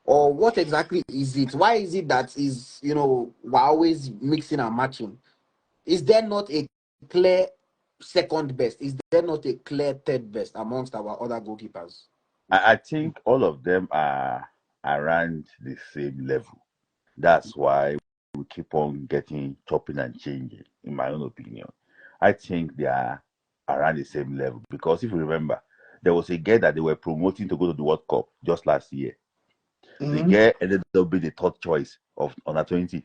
Or what exactly is it? Why is it that we're always mixing and matching? Is there not a clear second best? Is there not a clear third best amongst our other goalkeepers? I think all of them are around the same level. That's why we keep on getting chopping and changing, in my own opinion. I think they are around the same level because if you remember, there was a girl that they were promoting to go to the World Cup just last year. The Mm-hmm. girl ended up being the third choice of under 20.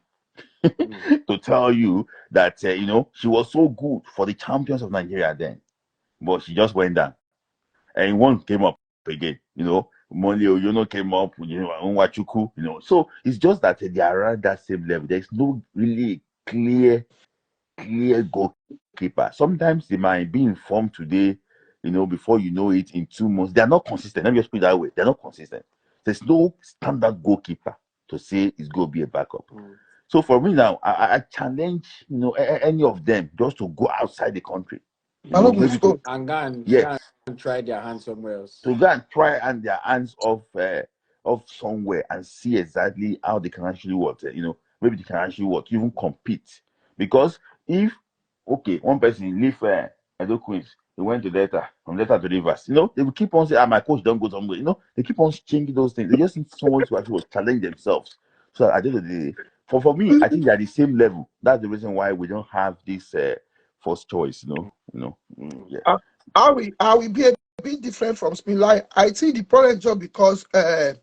Mm. To tell you that she was so good for the champions of Nigeria then, but she just went down, and one came up again. Money came up. Onwachuku. So it's just that they are around that same level. There's no really clear goalkeeper. Sometimes they might be informed today, before you know it, in 2 months. They are not consistent. Let me just put it that way. They're not consistent. There's no standard goalkeeper to say it's going to be a backup. Mm. So for me now, I challenge, any of them just to go outside the country. Balogun Maybe to, scored. And go yes, and try their hands somewhere else. to go and try and their hands off somewhere and see exactly how they can actually maybe they can actually even compete. Because if one person leave Edo Queens, he went to Delta, from Delta to Rivers, they will keep on saying, my coach don't go somewhere. They keep on changing those things. They just need someone to actually challenge themselves. So at the end of the day, for me, I think they're at the same level. That's the reason why we don't have this first choice. Yeah. I will be a bit different from Smilai. I think the problem is just because the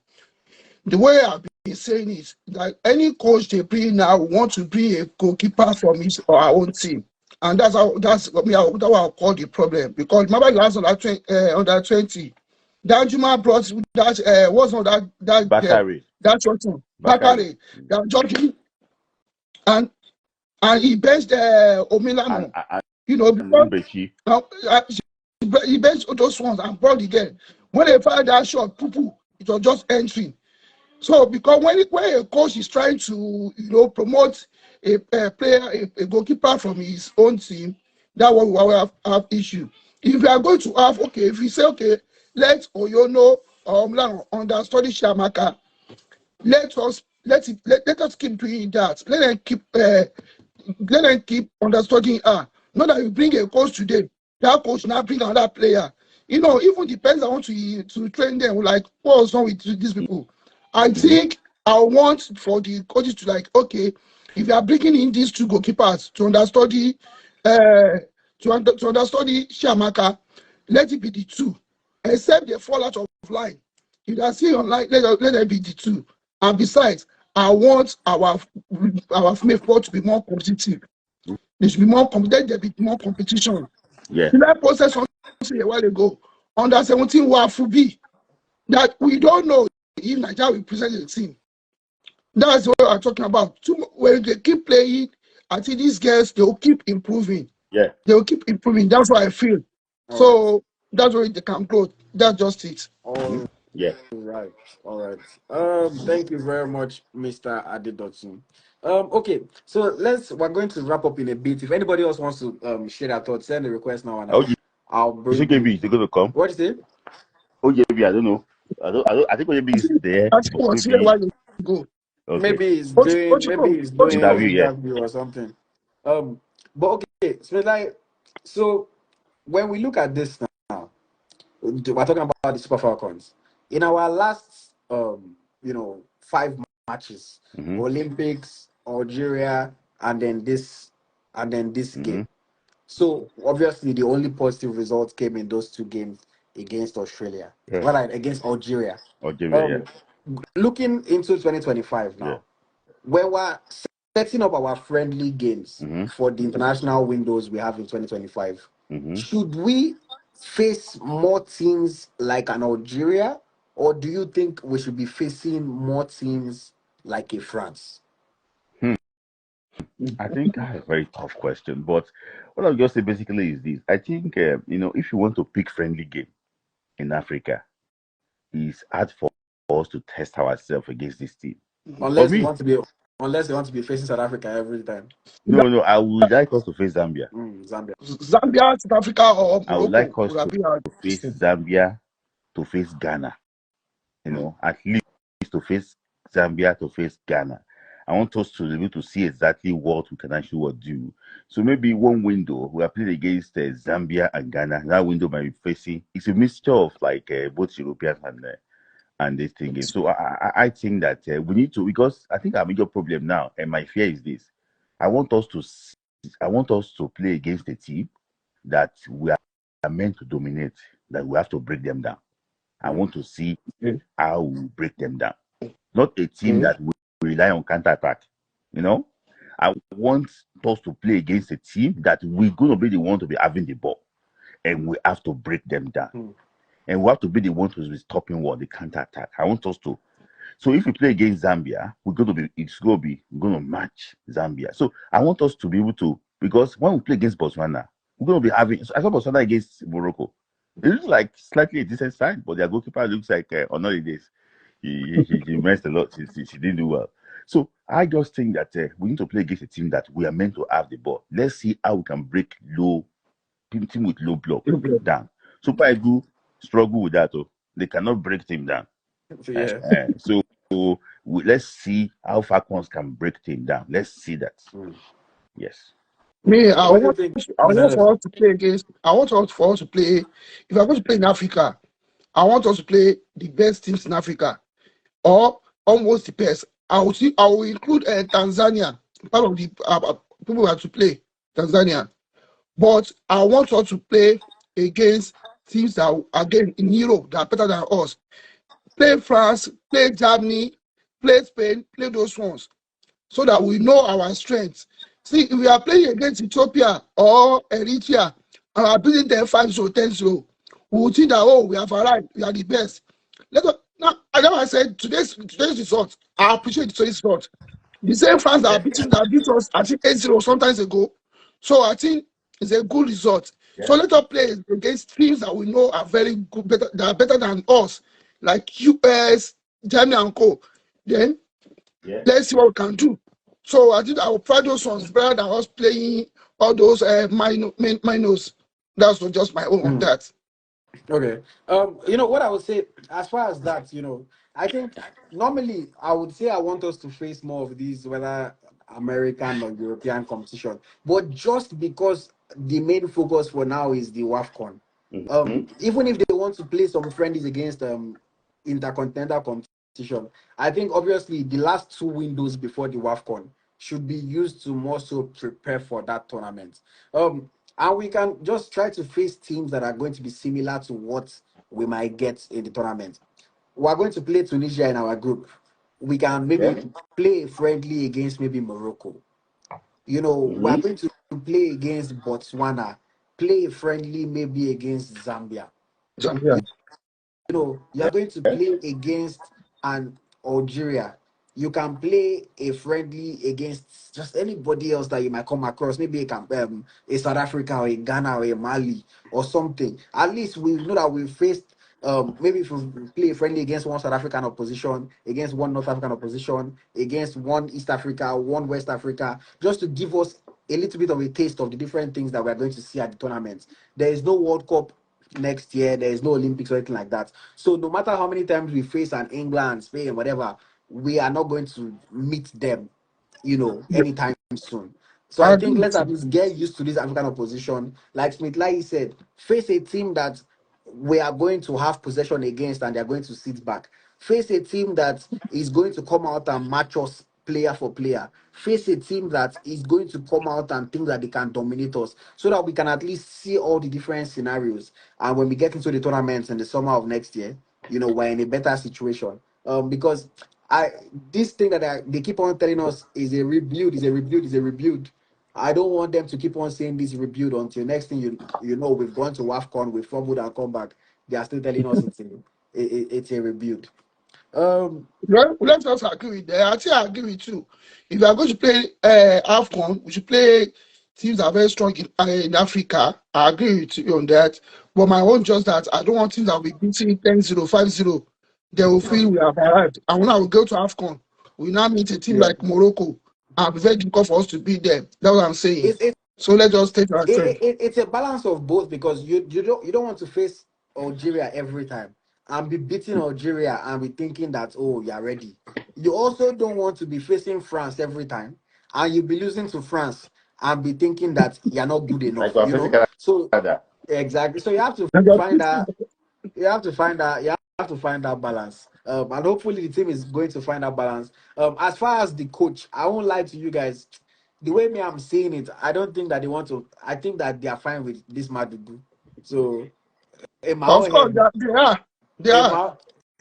way I've been saying is that any coach they bring now want to bring a goalkeeper from his or our own team. And that's what I'll call the problem. Because remember last under 20, Danjuma brought that what's on that Bakare. that Johnson Bakare. Bakare, that Johnson, and he benched Omilano, And because Mbechi. he benched those ones and brought again. When they fired that shot, it was just entering. So because when a coach is trying to promote a player, a goalkeeper from his own team, that one will have issue. If you are going to have if you say let Oyono understudy Shamaka, let us keep doing that. Let them keep understudying her. Not that you bring a coach today, that coach now bring another player. Even depends on to train them. Like what's wrong with these people? I think I want for the coaches to if you are bringing in these two goalkeepers to understudy, to understudy Shamaka, let it be the two. Except they fall out of line. If they are still online, let them be the two. And besides, I want our female football to be more competitive. There should be more there be more competition. Yeah. The that process something a while ago under 17 Wafubi that we don't know if Nigeria will present the team. That's what I'm talking about. When they keep playing, I think these girls they will keep improving. Yeah. They will keep improving. That's what I feel. All So right. that's why they can grow. That's just it. All Yeah. right. All right. Thank you very much, Mr. Adedotun. Okay, so we're going to wrap up in a bit. If anybody else wants to share their thoughts, send a request now and I'll Is bring OJB you. is going to come? What is it? OJB, I don't know. I think OJB is there, I think but was here a maybe while ago. okay. Ochiko, Maybe he's doing Interview, Ochiko. yeah. interview or something. But okay, so when we look at this now, we're talking about the Super Falcons. In our last 5 matches, Mm-hmm. Olympics, Algeria, and then this Mm-hmm. game. So obviously the only positive results came in those two games against Australia. Yeah. Well, like against Algeria. Algeria, Looking into 2025 yeah. now, when we're setting up our friendly games Mm-hmm. for the international windows we have in 2025, Mm-hmm. should we face more teams like an Algeria, or do you think we should be facing more teams like a France? I think that's a very tough question, but what I'll just say basically is this. I think, if you want to pick friendly game in Africa, it's hard for us to test ourselves against this team. For Unless you me, want to be unless you want to be facing South Africa every time. no, I would like us to face Zambia. Zambia. Zambia, South Africa, or I would like Morocco us would have to been our face system. Zambia, to face Ghana, at least to face Zambia, to face Ghana. I want us to be able to see exactly what we can actually do. So maybe one window we are playing against Zambia and Ghana. That window might be facing. It's a mixture of both Europeans and this thing. So I think that we need to, because I think our major problem now, and my fear is this: I want us to I want us to play against a team that we are meant to dominate. that we have to break them down. I want to see Mm. how we break them down. Not a team Mm. that will rely on counter attack. You know, I want us to play against a team that we're going to be the one to be having the ball, and we have to break them down. Mm. And we have to be the one to be stopping what the counter attack. I want us to. So if we play against Zambia, we're going to match Zambia. So I want us to be able to, because when we play against Botswana, we're going to be having. I saw Botswana against Morocco. It looks like slightly a decent side, but their goalkeeper looks like on holidays. He messed a lot. She didn't do well. So I just think that we need to play against a team that we are meant to have the ball. Let's see how we can break team with low block down. Super Eagles struggle with that. Oh, they cannot break team down. Yeah. So let's see how Falcons can break team down. Let's see that. Yes. Me, What do you think, I want Mr. for us to play against. I want us for us to play. If I'm going to play in Africa, I want us to play the best teams in Africa, or almost the best. I will include Tanzania, part of the people who have to play Tanzania. But I want us to play against teams that again in Europe that are better than us. Play France, play Germany, play Spain, play those ones, so that we know our strengths. See, if we are playing against Ethiopia or Eritrea and are beating them 5-0, 10-0, we will think that, oh, we have arrived, we are the best. Let us now. I know I said today's result. I appreciate today's result. The same fans that beat us, I think 8-0 sometimes ago. So I think it's a good result. So let us play against teams that we know are very good, that are better than us, like US, Germany, and co. Then let's see what we can do. So I think I will try those ones better than us playing all those minors. That's just my own on that. Okay. What I would say as far as that, I think normally I would say I want us to face more of these, whether American or European competition. But just because the main focus for now is the WAFCON, even if they want to play some friendlies against intercontinental competition, I think obviously the last 2 windows before the WAFCON should be used to more so prepare for that tournament. And we can just try to face teams that are going to be similar to what we might get in the tournament. We are going to play Tunisia in our group. We can maybe play friendly against maybe Morocco. We are going to play against Botswana, play friendly maybe against Zambia. Yeah. You are going to play against an Algeria. You can play a friendly against just anybody else that you might come across. Maybe a South Africa or a Ghana or a Mali or something. At least we know that we faced. Maybe if we play friendly against one South African opposition, against one North African opposition, against one East Africa, one West Africa, just to give us a little bit of a taste of the different things that we're going to see at the tournament. There is no World Cup next year. There is no Olympics or anything like that. So no matter how many times we face an England, Spain, whatever, we are not going to meet them, anytime soon. So I I agree think let's with at you. least get used to this African opposition. Like Smith, like he said, face a team that we are going to have possession against and they're going to sit back. Face a team that is going to come out and match us player for player. Face a team that is going to come out and think that they can dominate us so that we can at least see all the different scenarios. And when we get into the tournaments in the summer of next year, we're in a better situation. Because this thing that they keep on telling us is a rebuild, is a rebuild, is a rebuild. I don't want them to keep on saying this rebuild until next thing we've gone to WAFCON, we've fumbled and come back. They are still telling us it's a rebuild. Well, let us agree with that. I think I agree with you. If we are going to play AFCON, we should play teams that are very strong in Africa. I agree with you on that. But my own just that I don't want teams that will be beating 10-0, 5-0. They will feel we have arrived. And when I will go to AFCON, we now meet a team Yeah. like Morocco. And be very difficult for us to beat them. That's what I'm saying. It's So let's just take our time. it's a balance of both because you don't want to face Algeria every time and be beating Algeria and be thinking that, oh, you're ready. You also don't want to be facing France every time and you be losing to France and be thinking that you're not good Like enough, we're facing So Canada. exactly. So you have to And just find that you have to find that balance. And hopefully the team is going to find that balance. As far as the coach, I won't lie to you guys. The way me I'm saying it, I don't think that they want to. I think that they are fine with this Madugu. So in my Of own course, head, they are. They in are. my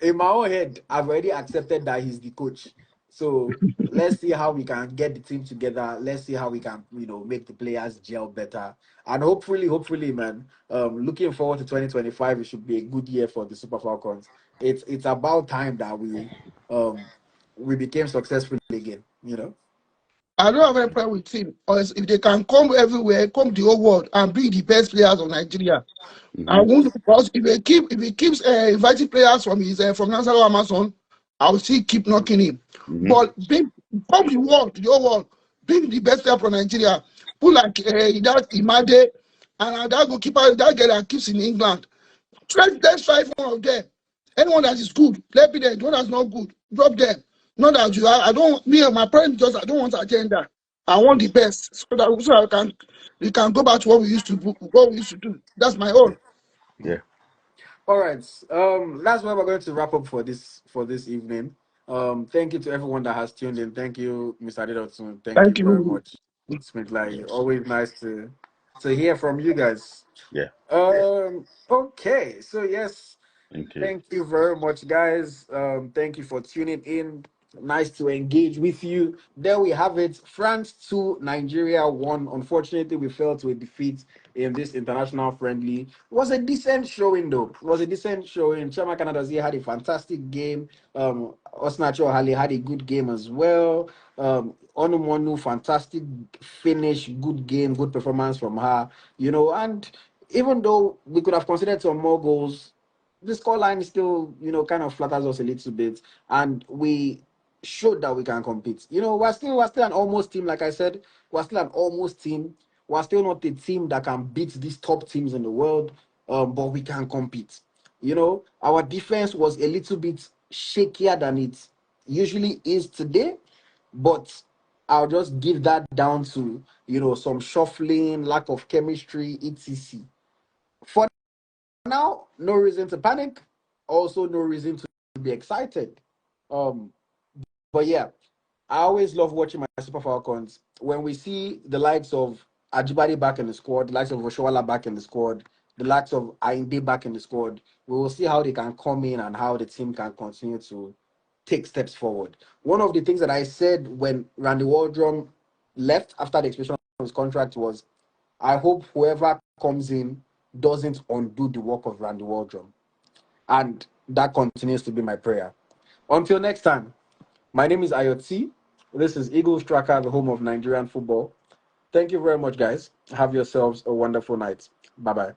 in my own head, I've already accepted that he's the coach. So let's see how we can get the team together. Let's see how we can, make the players gel better. And hopefully, man, looking forward to 2025, it should be a good year for the Super Falcons. It's about time that we became successful again, I don't have any problem with him. Or if they can come everywhere, come the whole world, and bring the best players of Nigeria. I Mm-hmm. won't, because if he keeps inviting players from his from Nassau Amazon, I will still keep knocking him. Mm-hmm. But bring come the world, the whole world, bring the best player from Nigeria. Put like that Imade and that goalkeeper, that girl that keeps in England. Let's try one of them. Anyone that is good, let be there. The one that's not good, drop them. Not that you are. I don't. Me and my parents just. I don't want agenda. I want the best, so I can. We can go back to what we used to do. What we used to do. That's my own. Yeah. All right. That's where we're going to wrap up for this evening. Thank you to everyone that has tuned in. Thank you, Mr. Adidotun. Thank you Thank very you. much. It's been like always nice to hear from you guys. Yeah. Okay. So yes, Thank you. thank you very much, guys. Thank you for tuning in. Nice to engage with you. There we have it. France 2, Nigeria 1. Unfortunately, we fell to a defeat in this international friendly. It was a decent showing, though. It was a decent showing. Chama Canadazi had a fantastic game. Osnacho Hale had a good game as well. Onumonu, fantastic finish, good game, good performance from her. And even though we could have considered some more goals, the scoreline still, kind of flatters us a little bit, and we showed that we can compete. We're still an almost team, like I said. We're still an almost team. We're still not a team that can beat these top teams in the world, but we can compete. Our defense was a little bit shakier than it usually is today, but I'll just give that down to some shuffling, lack of chemistry, etc. For now, no reason to panic. Also, no reason to be excited. Um, but yeah, I always love watching my Super Falcons. When we see the likes of Ajibade back in the squad, the likes of Oshowala back in the squad, the likes of Ainde back in the squad, we will see how they can come in and how the team can continue to take steps forward. One of the things that I said when Randy Waldrum left after the expiration of his contract was, I hope whoever comes in doesn't undo the work of Randy Waldrum. And that continues to be my prayer. Until next time, my name is Ayoti. This is Eagles Tracker, the home of Nigerian football. Thank you very much, guys. Have yourselves a wonderful night. Bye bye.